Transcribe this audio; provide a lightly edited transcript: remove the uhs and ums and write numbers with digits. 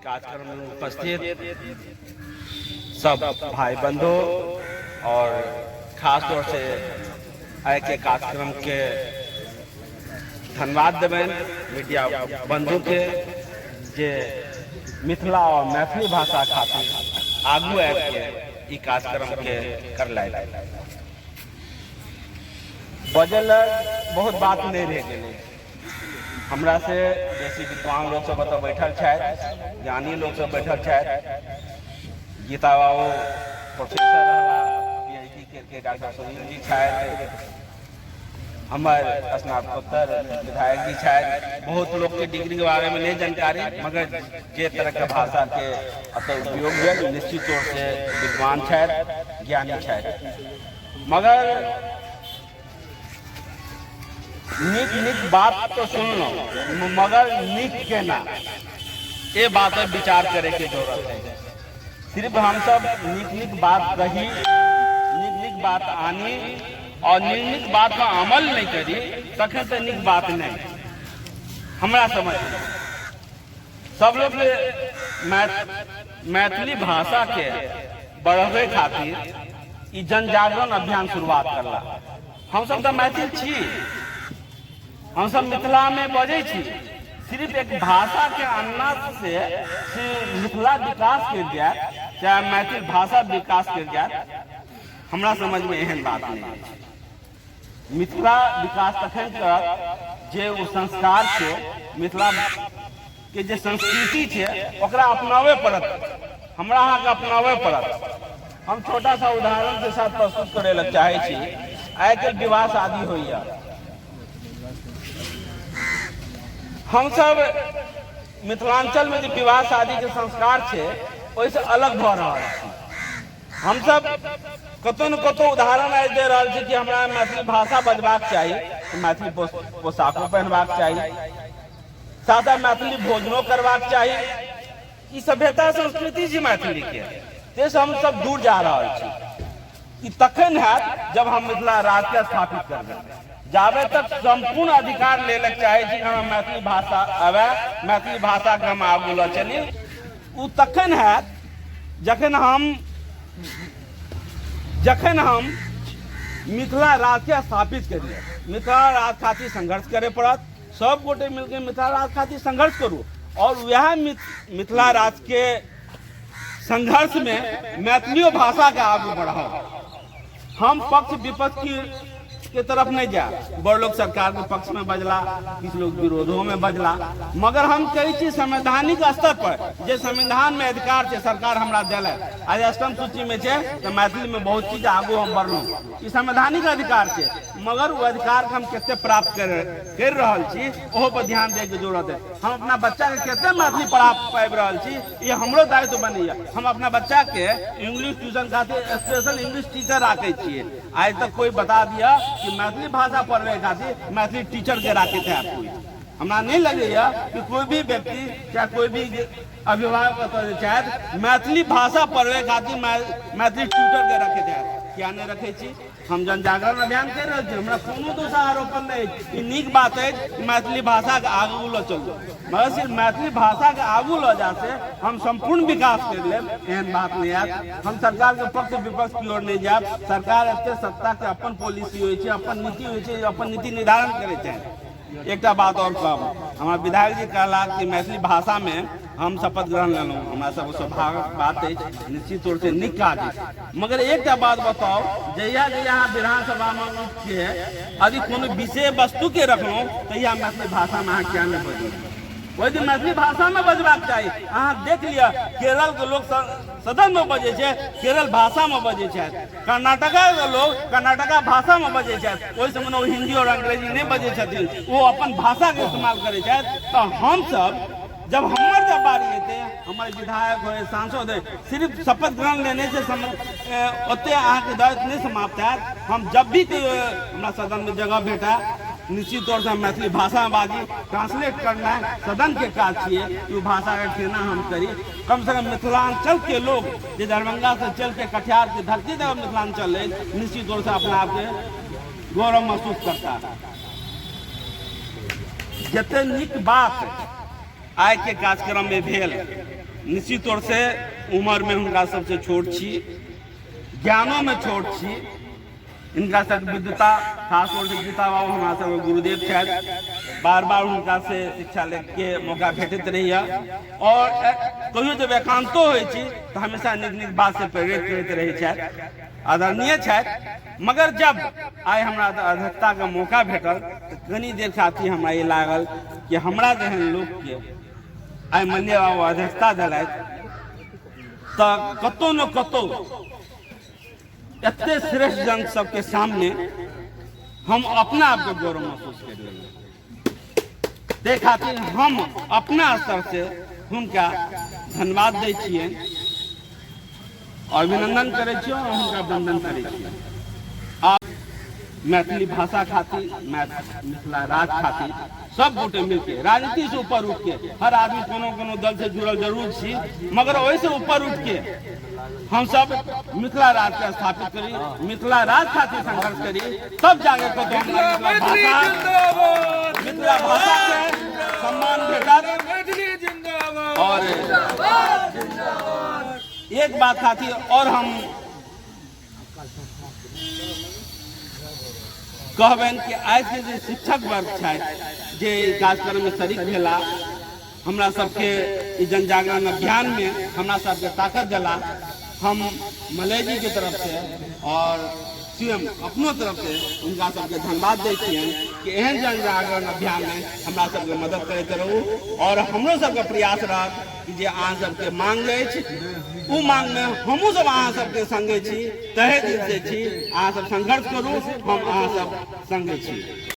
कार्यक्रम में उपस्थित सब भाई बंधु और खास तौर से आय के कार्यक्रम के धन्यवाद देवें मीडिया बंधु के जे मिथिला और मैथिली भाषा खातिर आगू आबि के कार्यक्रम के कर लाए बजल बहुत बात नहीं रह गई हमरा से जैसे विद्वान लोग सब तो बैठल छथि, ज्ञानी लोग सब बैठल छथि, गीता बाबू प्रोफेसर PhD के डॉक्टर सुनील जी छथि, हमारे स्नातकोत्तर विधायक जी छथि। बहुत लोग के डिग्री के बारे में नहीं जानकारी, मगर जे तरह के भाषा के अत उपयोग है निश्चित तौर से विद्वान छथि, ज्ञानी छथि। मगर निक बात तो सुन लो, मगर निक के ना ये बात पर विचार करे की जरूरत है। सिर्फ हम सब निक बात कही, निक बात आनी और निक बात का अमल नहीं करी तखन से निक बात नहीं हमरा समझ। सब लोग मैथिली भाषा के बढ़ावे खातिर ई जन जागरण अभियान शुरुआत करला। हम सब तो मैथिल छी, हम सब मिथिला में बजे छी। सिर्फ एक भाषा के अन्ना से मिथिला विकास कर जाए, चाहे मैथिल भाषा विकास कर जाए, हमरा समझ में एहन बात नहीं है। मिथिला विकास तखन करत जे वो संस्कार छे, मिथिला के जे संस्कृति छे ओकरा अपनावे पड़त, हमरा अहाँ के अपनावे पड़त। हम छोटा सा उदाहरण के साथ प्रस्तुत करे लग चाहे छी। आइ के विवाह शादी होइया, हम सब मिथिलांचल में जो विवाह शादी के संस्कार छे ओइसे अलग भ रहल छी। हम सब कतौ न कतौ उदाहरण आज दे रहल छी कि हमरा मैथिली भाषा बजबाक चाही, मैथिली पोशाको पहनबाक चाही, साथ साथ मैथिली भोजनो करबाक चाही। ई सभ्यता संस्कृति छी मैथिली के, तेसे हम सब दूर जा रहल छी। ई तखन हैत जब हम मिथिला राज्य के स्थापित करबै। जाबे तक संपूर्ण अधिकार ले लग चाहे छी हम मैथिली भाषा आवे, मैथिली भाषा के हम आगू ल चली, उ तखन हैत जखन हम मिथिला राज्य के स्थापित करिए। मिथिला राज्य खातिर संघर्ष करे पड़त, सब गोटे मिलकर मिथिला राज्य खातिर संघर्ष करू और वह मिथिला राज्य के संघर्ष में मैथिली भाषा के आगू बढ़ाओ। हम पक्ष विपक्ष के तरफ नहीं जा, बड़ लोग सरकार के पक्ष में बजला, किस लोग विरोधों में बजला, मगर हम कही छी संवैधानिक स्तर पर जे संविधान में अधिकार छे सरकार हमरा देले। आज अष्टम सूची में छे तो मैथिली में बहुत चीज आगू हम बढ़लू, ई संवैधानिक अधिकार छे, मगर वो अधिकार के हम केते प्राप्त कर रहल छी ओहो पर ध्यान दे के जरूरत है। हम अपना बच्चा के केते मैथिली पढ़ा पाबि रहल छी, ये हमरो दायित्व बनैया। हम अपना बच्चा के इंग्लिश ट्यूशन खातिर स्पेशल इंग्लिश टीचर राखे छिए। आज तक कोई बता दिया कि मैथिली भाषा पढ़ने खातिर मैथिली टीचर के राखे थे आपको? हमरा नहीं लगेगा कि कोई भी व्यक्ति चाहे कोई भी अभिभावक चाहे मैथिली भाषा पढ़ने खातिर मैथिली ट्यूटर के रखे थे। क्या नहीं रखे छी? हम जन जागरण अभियान कर रहे थे, हमरा कोनो दोषा आरोपण नहीं। निक बात है कि मैथिली भाषा के आगू ल चलो, मगर सिर्फ मैथिली भाषा के आगू ल जाते हम संपूर्ण विकास कर ले, एहन बात नहीं आयत। हम सरकार के पक्ष विपक्ष की ओर नहीं जाब। सरकार एते सत्ता के अपन पॉलिसी होय छै, अपन नीति होय छै, अपन नीति निर्धारण करे छै। एक बात और कहब, हमारा विधायक जी कहला कि मैथिली भाषा में हम शपथ ग्रहण लेलूँ, हमारा सब सौभाग्यक बात है, निश्चित तौर से निक काज है। मगर एक बात बताओ, जहिया विधानसभा में यदि कोनो विषय वस्तु के रखलूँ तहिया मैथिली भाषा में अहाँ क्या नहीं बजलूँ? वही दिन मैथिली भाषा में बजबाक चाहिए। अहाँ देख लिया केरल के लोग सदन में बजे छे, केरल भाषा में बजे छे, कर्नाटका के लोग कर्नाटका भाषा में बजे छे, ओहि समय वो हिंदी और अंग्रेजी नहीं बजे छथिन, वो अपन भाषा के इस्तेमाल करे छे। तो हम सब जब बारी लेते हमारे विधायक हो सांसद हो, सिर्फ शपथ ग्रहण लेने से ओते अहाँ के दायित्व नहीं समाप्त है। हम जब भी हमारा सदन में जगह भेटा निश्चित तौर से मैथिली भाषा में बाजी, ट्रांसलेट करना सदन के काज छे, वो भाषा के सेना हम करी। कम से कम मिथिलांचल के लोग जो दरभंगा से चल के कटिहार की धरती तक मिथिलांचल है, निश्चित तौर से अपने आप के गौरव महसूस करता है। जते निक बात आय के कार्यक्रम में भेल निश्चित तौर से उम्र में हुनका सबसे छोट छी, ज्ञानों में छोट छी, इनका सब विद्वता खास तौर से गीता बाबू हमारा सब गुरुदेव छथि, बार बार उनका से शिक्षा ले के मौका भेटैत रहैया और कहियो जब एकांतो होइ छी तो हमेशा नीक नीक बात से प्रेरित करैत रहै छथि, आदरणीय छथि। मगर जब आइ हमरा अध्यक्षता के मौका भेटल तो कनी देर खातिर हमरा ये लागल कि हमरा जेहन लोक के आइ माननीय बाबू अध्यक्षता देलथि तो कतौ न कतौ एते श्रेष्ठ जन सबके सामने हम अपना आप के गौरव महसूस कर रहे ते खातिर हम अपना स्तर से हुनका धन्यवाद दै छियै, अभिनंदन करै छियै और हुनका वंदन करै छियै। आप मैथिली भाषा खातिर, मिथिला राज खातिर सब गोटे मिलके राजनीति से ऊपर उठ के, हर आदमी कोनो दल से जुड़ल जरूर छी, मगर वैसे ऊपर उठ के हम सब मिथिला राज के स्थापित करी, मिथिला राज खातिर संघर्ष करी, तब जाके तो मिथिला भाषा के सम्मान भेटत। और एक बात खातिर और हम कहबन कि आज के जो शिक्षक वर्ग छथि जे कार्यक्रम में शरीक भेला, हमरा सबके जन जागरण अभियान में हमरा सबके ताकत दिला, हम मलय जी के तरफ से और सीएम अपनो तरफ से उनका सबके धन्यवाद दै छियनि कि एहन जन जागरण अभियान में हमरा सबके मदद करैत रहू और हमरो सबके प्रयास रहत कि जे अहाँ सबके मांग अछि ओ मांग में हमहूँ सब अहाँ सबके संगे छी, तहे दिल से छी, अहाँ सब संघर्ष करू, हम अहाँ सब संगे छी।